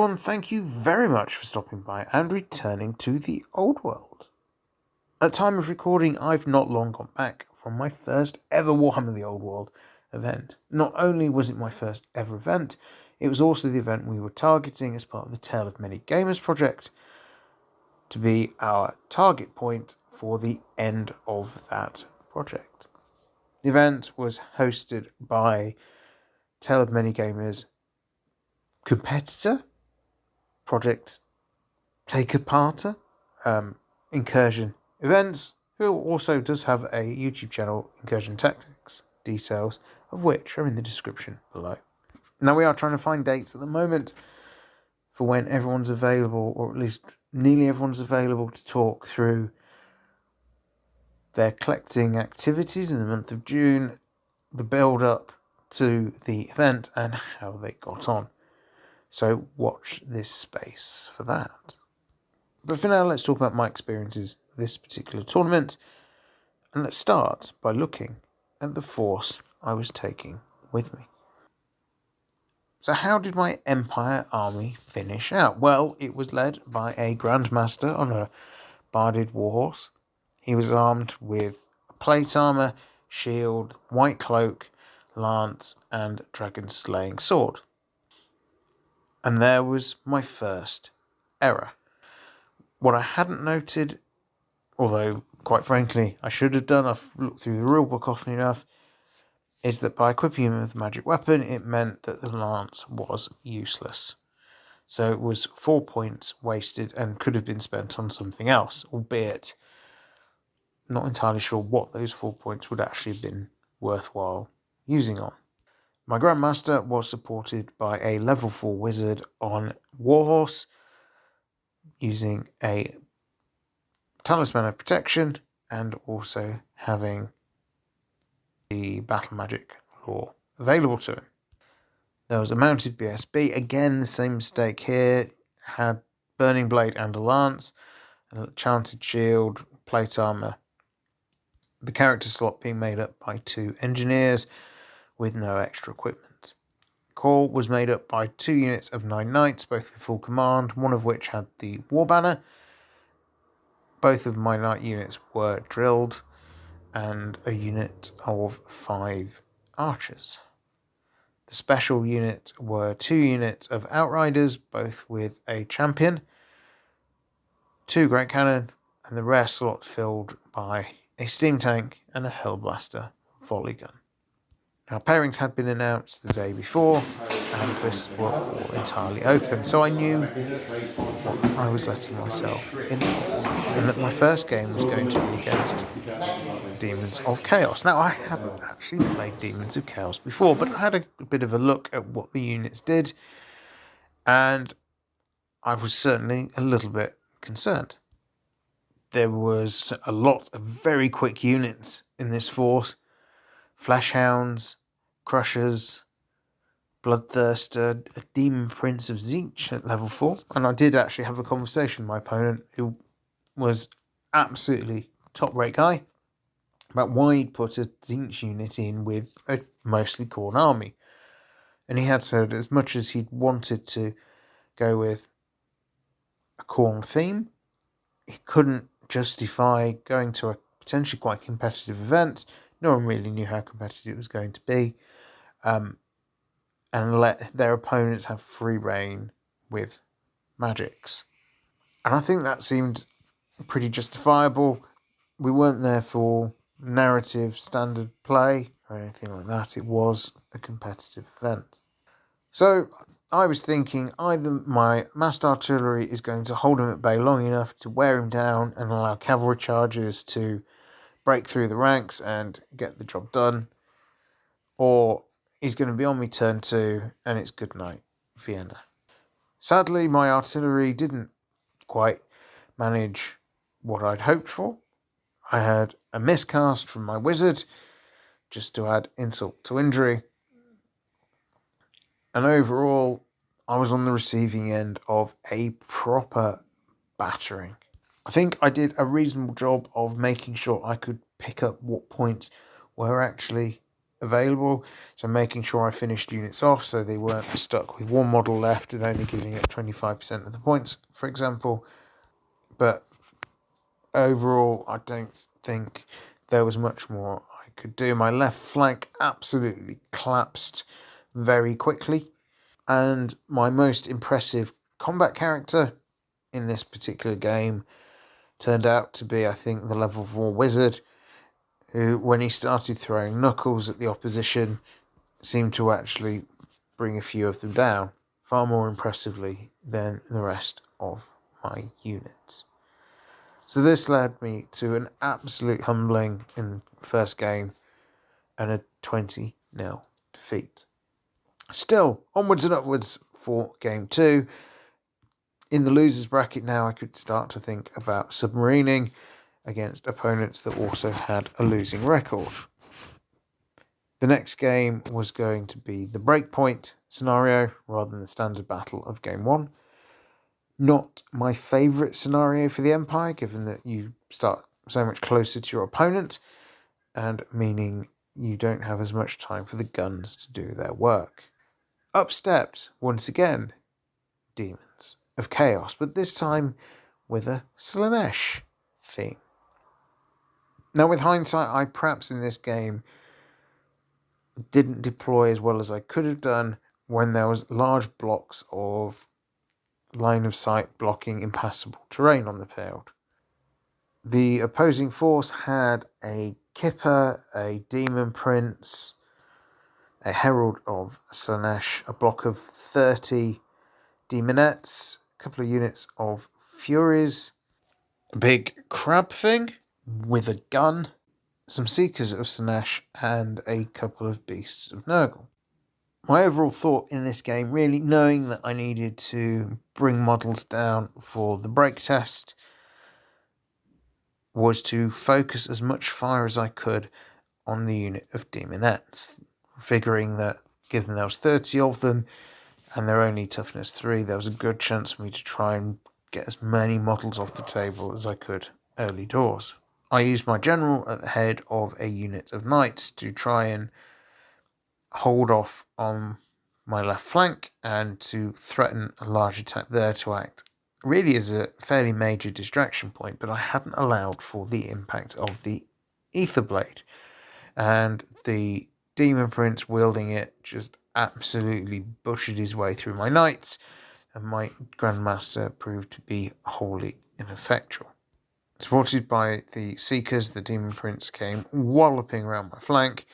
everyone, thank you very much for stopping by and returning to the old world. At time of recording, I've not long gone back from my first ever Warhammer the Old World event. Not only was it my first ever event, it was also the event we were targeting as part of the Tale of Many Gamers project to be our target point for the end of that project. The event was hosted by Tale of Many Gamers competitor, project taker-parter, Incursion Events, who also does have a YouTube channel, Incursion Tactics, details of which are in the description below. Now we are trying to find dates at the moment for when everyone's available, or at least nearly everyone's available, to talk through their collecting activities in the month of June, the build-up to the event, and how they got on. So watch this space for that. But for now, let's talk about my experiences of this particular tournament. And let's start by looking at the force I was taking with me. So how did my Empire army finish out? Well, it was led by a Grandmaster on a barded warhorse. He was armed with plate armour, shield, white cloak, lance, and dragon slaying sword. And there was my first error. What I hadn't noted, although quite frankly I should have done, I've looked through the rulebook often enough, is that by equipping him with a magic weapon, it meant that the lance was useless. So it was 4 points wasted and could have been spent on something else, albeit not entirely sure what those 4 points would actually have been worthwhile using on. My Grandmaster was supported by a level 4 wizard on Warhorse, using a Talisman of Protection and also having the Battle Magic Law available to him. There was a mounted BSB, again the same mistake here, had Burning Blade and a Lance, a Chanted Shield, Plate Armour. The character slot being made up by 2 Engineers with no extra equipment. Corps was made up by 2 units of 9 Knights, both with full command, one of which had the War Banner. Both of my Knight units were drilled, and a unit of 5 Archers. The special unit were 2 units of Outriders, both with a Champion, 2 Great Cannon, and the rare slot filled by a Steam Tank and a Hellblaster volley gun. Now, pairings had been announced the day before, and this were all entirely open, so I knew what I was letting myself in for, and that my first game was going to be against Demons of Chaos. Now, I hadn't actually played Demons of Chaos before, but I had a bit of a look at what the units did, and I was certainly a little bit concerned. There was a lot of very quick units in this force. Fleshhounds, Crushers, Bloodthirster, a Demon Prince of Tzeentch at level 4. And I did actually have a conversation with my opponent, who was absolutely top-rate guy, about why he'd put a Tzeentch unit in with a mostly Khorne army. And he had said as much as he'd wanted to go with a Khorne theme, he couldn't justify going to a potentially quite competitive event. No one really knew how competitive it was going to be, and let their opponents have free reign with magics. And I think that seemed pretty justifiable. We weren't there for narrative standard play or anything like that. It was a competitive event. So I was thinking either my massed artillery is going to hold him at bay long enough to wear him down and allow cavalry charges to break through the ranks and get the job done, or he's going to be on me turn 2 and it's good night, Vienna. Sadly, my artillery didn't quite manage what I'd hoped for. I had a miscast from my wizard, just to add insult to injury, and overall I was on the receiving end of a proper battering. I think I did a reasonable job of making sure I could pick up what points were actually available, so making sure I finished units off so they weren't stuck with one model left and only giving it 25% of the points, for example. But overall, I don't think there was much more I could do. My left flank absolutely collapsed very quickly, and my most impressive combat character in this particular game turned out to be, I think, the level 4 wizard, who, when he started throwing knuckles at the opposition, seemed to actually bring a few of them down far more impressively than the rest of my units. So this led me to an absolute humbling in the first game and a 20-0 defeat. Still, onwards and upwards for game 2. In the losers bracket now, I could start to think about submarining against opponents that also had a losing record. The next game was going to be the breakpoint scenario rather than the standard battle of game 1. Not my favourite scenario for the Empire, given that you start so much closer to your opponent, and meaning you don't have as much time for the guns to do their work. Up stepped, once again, Demons of Chaos, but this time with a Slanesh theme. Now, with hindsight, I perhaps in this game didn't deploy as well as I could have done when there was large blocks of line of sight blocking impassable terrain on the field. The opposing force had a Kipper, a Demon Prince, a Herald of Slanesh, a block of 30 Demonettes, a couple of units of Furies, a big crab thing with a gun, some Seekers of Slanesh, and a couple of Beasts of Nurgle. My overall thought in this game, really knowing that I needed to bring models down for the break test, was to focus as much fire as I could on the unit of Demonettes, figuring that given there was 30 of them and they're only toughness 3, there was a good chance for me to try and get as many models off the table as I could early doors. I used my general at the head of a unit of knights to try and hold off on my left flank and to threaten a large attack there to act really as a fairly major distraction point, but I hadn't allowed for the impact of the Ether Blade, and the Demon Prince wielding it just absolutely bushed his way through my knights, and my Grandmaster proved to be wholly ineffectual. Supported by the Seekers, the Demon Prince came walloping around my flank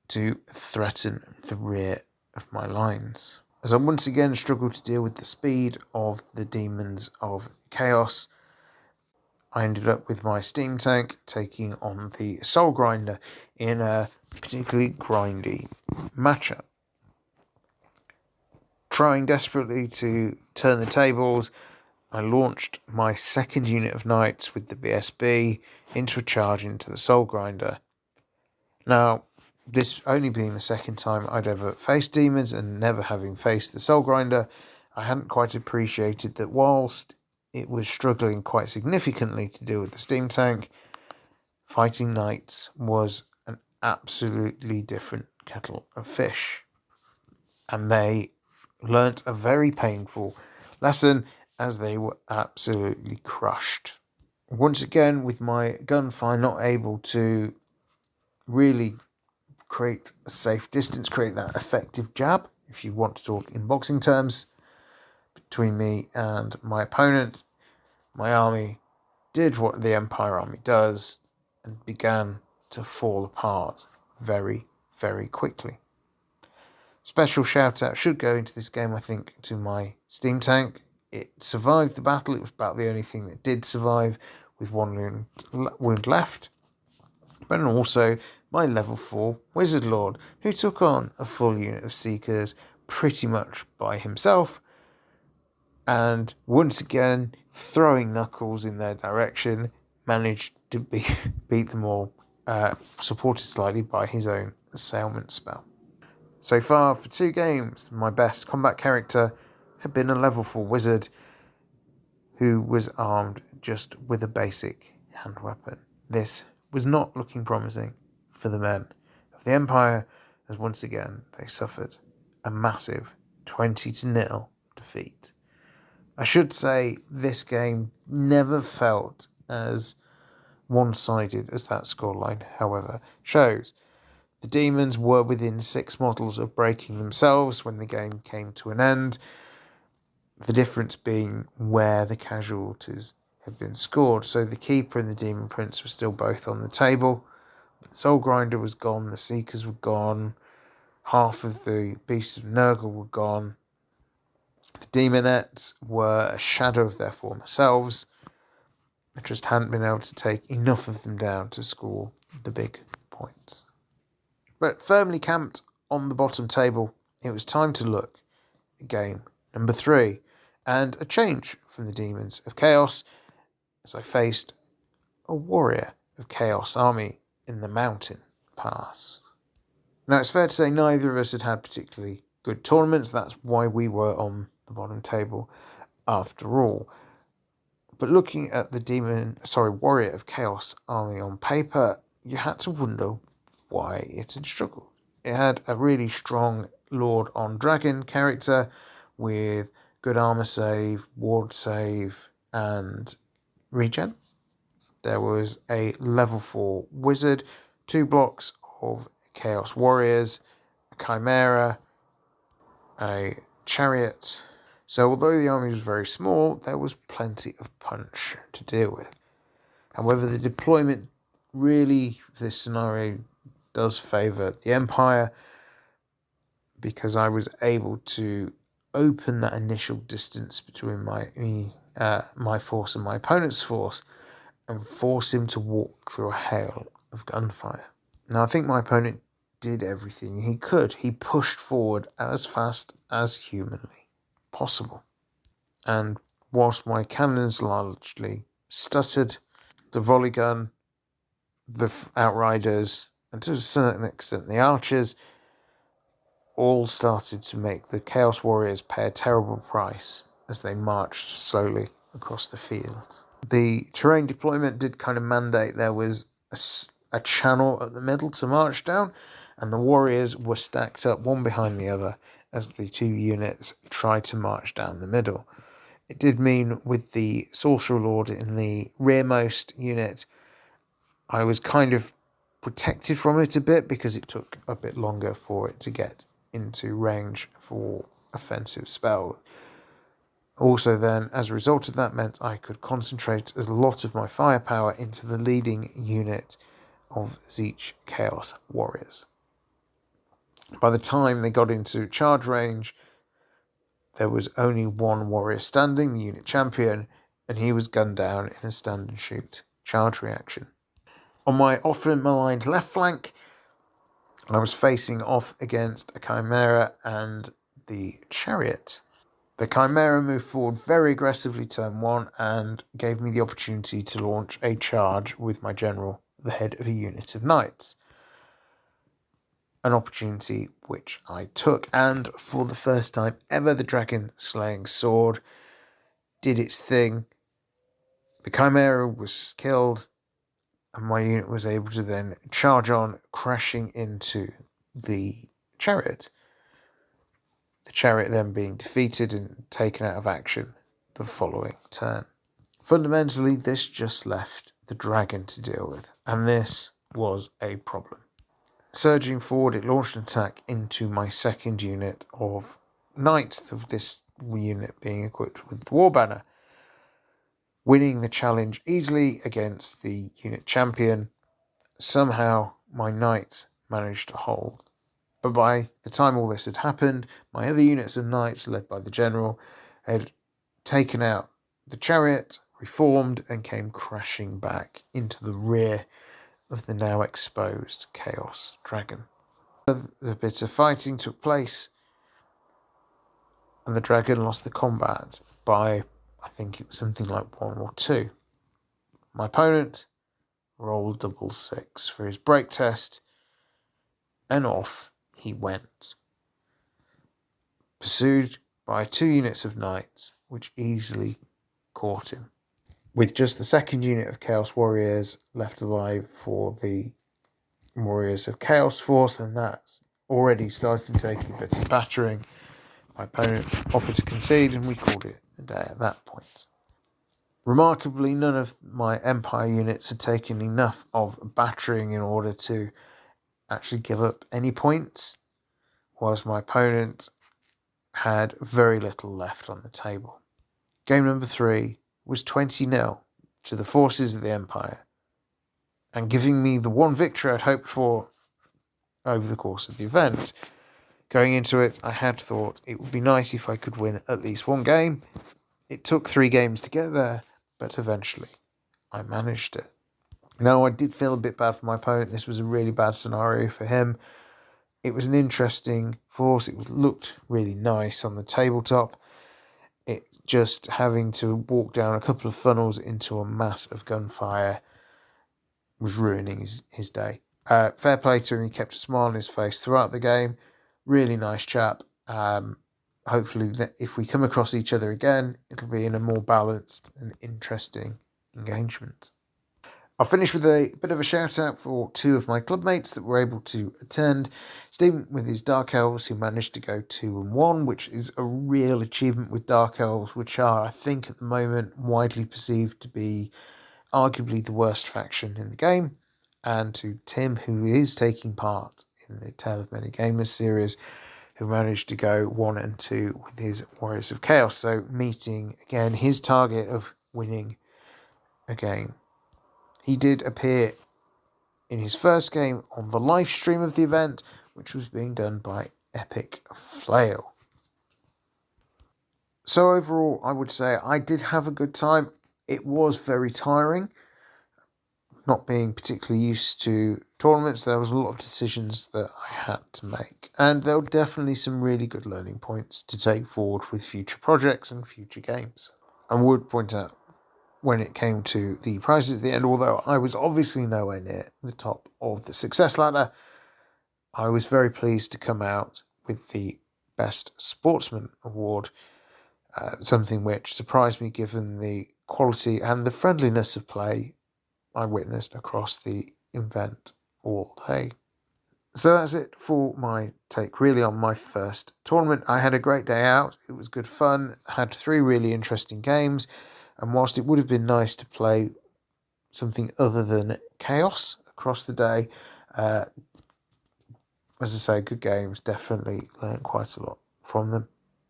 to threaten the rear of my lines. As I once again struggled to deal with the speed of the Demons of Chaos, I ended up with my Steam Tank taking on the Soul Grinder in a particularly grindy matchup. Trying desperately to turn the tables, I launched my second unit of Knights with the BSB into a charge into the Soul Grinder. Now, this only being the second time I'd ever faced demons, and never having faced the Soul Grinder, I hadn't quite appreciated that whilst it was struggling quite significantly to deal with the Steam Tank, fighting knights was an absolutely different kettle of fish. And they learnt a very painful lesson as they were absolutely crushed. Once again, with my gunfire not able to really create a safe distance, create that effective jab, if you want to talk in boxing terms, between me and my opponent, my army did what the Empire army does and began to fall apart very, very quickly. Special shout out should go into this game, I think, to my Steam Tank. It survived the battle. It was about the only thing that did survive, with one wound left. But also my level 4 Wizard Lord, who took on a full unit of Seekers pretty much by himself, and once again, throwing knuckles in their direction, managed to beat them all, supported slightly by his own assailment spell. So far, for 2 games, my best combat character had been a level 4 wizard who was armed just with a basic hand weapon. This was not looking promising for the men of The Empire, as once again they suffered a massive 20-0 defeat. I should say this game never felt as one-sided as that scoreline, however, shows. The demons were within 6 models of breaking themselves when the game came to an end, the difference being where the casualties had been scored. So the Keeper and the Demon Prince were still both on the table, but the Soul Grinder was gone, the Seekers were gone, half of the Beasts of Nurgle were gone, the Demonettes were a shadow of their former selves. I just hadn't been able to take enough of them down to score the big points. But firmly camped on the bottom table, it was time to look at game number 3, and a change from the Demons of Chaos as I faced a Warrior of Chaos army in the Mountain Pass. Now, it's fair to say neither of us had particularly good tournaments. That's why we were on the bottom table after all. But looking at the Warrior of Chaos army on paper, you had to wonder why it had struggled. It had a really strong Lord on Dragon character with good armor save, ward save, and regen. There was a level 4 wizard, 2 blocks of Chaos Warriors, a Chimera, a chariot. So although the army was very small, there was plenty of punch to deal with. However, the deployment really, this scenario does favour the Empire, because I was able to open that initial distance between my force and my opponent's force and force him to walk through a hail of gunfire. Now, I think my opponent did everything he could. He pushed forward as fast as humanly possible. And whilst my cannons largely stuttered, the volley gun, the outriders, and to a certain extent the archers, all started to make the Chaos Warriors pay a terrible price as they marched slowly across the field. The terrain deployment did kind of mandate there was a channel at the middle to march down, and the warriors were stacked up one behind the other as the 2 units tried to march down the middle. It did mean with the Sorcerer Lord in the rearmost unit, I was kind of protected from it a bit because it took a bit longer for it to get into range for offensive spell. Also then, as a result of that, meant I could concentrate a lot of my firepower into the leading unit of Tzeentch Chaos Warriors. By the time they got into charge range, there was only one warrior standing, the unit champion, and he was gunned down in a stand and shoot charge reaction. On my often maligned left flank, I was facing off against a Chimera and the Chariot. The Chimera moved forward very aggressively turn 1 and gave me the opportunity to launch a charge with my general, the head of a unit of knights. An opportunity which I took, and for the first time ever, the dragon slaying sword did its thing. The Chimera was killed, and my unit was able to then charge on, crashing into the Chariot. The Chariot then being defeated and taken out of action the following turn. Fundamentally, this just left the dragon to deal with, and this was a problem. Surging forward, it launched an attack into my second unit of knights, this unit being equipped with the war banner, winning the challenge easily against the unit champion. Somehow my knights managed to hold. But by the time all this had happened, my other units of knights, led by the general, had taken out the chariot, reformed, and came crashing back into the rear of the now exposed Chaos Dragon. A bit of fighting took place, and the dragon lost the combat by, I think it was something like 1 or 2. My opponent rolled double 6 for his break test, and off he went, pursued by 2 units of knights, which easily caught him. With just the second unit of Chaos Warriors left alive for the Warriors of Chaos Force, and that's already starting to take a bit of battering. My opponent offered to concede, and we called it a day at that point. Remarkably, none of my Empire units had taken enough of battering in order to actually give up any points, whilst my opponent had very little left on the table. Game number 3 was 20-0 to the forces of the Empire, and giving me the one victory I'd hoped for over the course of the event. Going into it, I had thought it would be nice if I could win at least one game. It took 3 games to get there, but eventually I managed it. Now, I did feel a bit bad for my opponent. This was a really bad scenario for him. It was an interesting force. It looked really nice on the tabletop. It just having to walk down a couple of funnels into a mass of gunfire was ruining his day. Fair play to him. He kept a smile on his face throughout the game. Really nice chap. Hopefully, if we come across each other again, it'll be in a more balanced and interesting engagement. I'll finish with a bit of a shout out for 2 of my clubmates that were able to attend. Stephen with his Dark Elves, who managed to go 2-1, which is a real achievement with Dark Elves, which are, I think, at the moment widely perceived to be arguably the worst faction in the game. And to Tim, who is taking part in the Tale of Many Gamers series, who managed to go 1-2 with his Warriors of Chaos. So meeting, again, his target of winning a game. He did appear in his first game on the live stream of the event, which was being done by Epic Flail. So overall, I would say I did have a good time. It was very tiring. Not being particularly used to tournaments, there was a lot of decisions that I had to make. And there were definitely some really good learning points to take forward with future projects and future games. I would point out, when it came to the prizes at the end, although I was obviously nowhere near the top of the success ladder, I was very pleased to come out with the Best Sportsman Award, something which surprised me given the quality and the friendliness of play I witnessed across the event all day. So that's it for my take really on my first tournament. I had a great day out. It was good fun. Had 3 really interesting games. And whilst it would have been nice to play something other than chaos across the day, as I say, good games. Definitely learned quite a lot from them.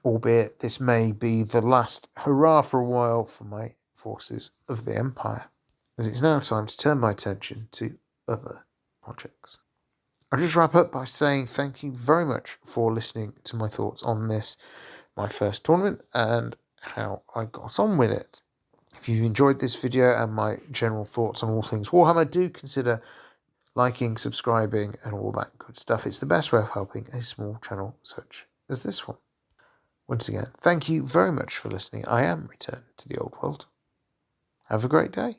Albeit this may be the last hurrah for a while for my forces of the Empire, as it's now time to turn my attention to other projects. I'll just wrap up by saying thank you very much for listening to my thoughts on this, my first tournament, and how I got on with it. If you've enjoyed this video and my general thoughts on all things Warhammer, do consider liking, subscribing, and all that good stuff. It's the best way of helping a small channel such as this one. Once again, thank you very much for listening. I am returned to the old world. Have a great day.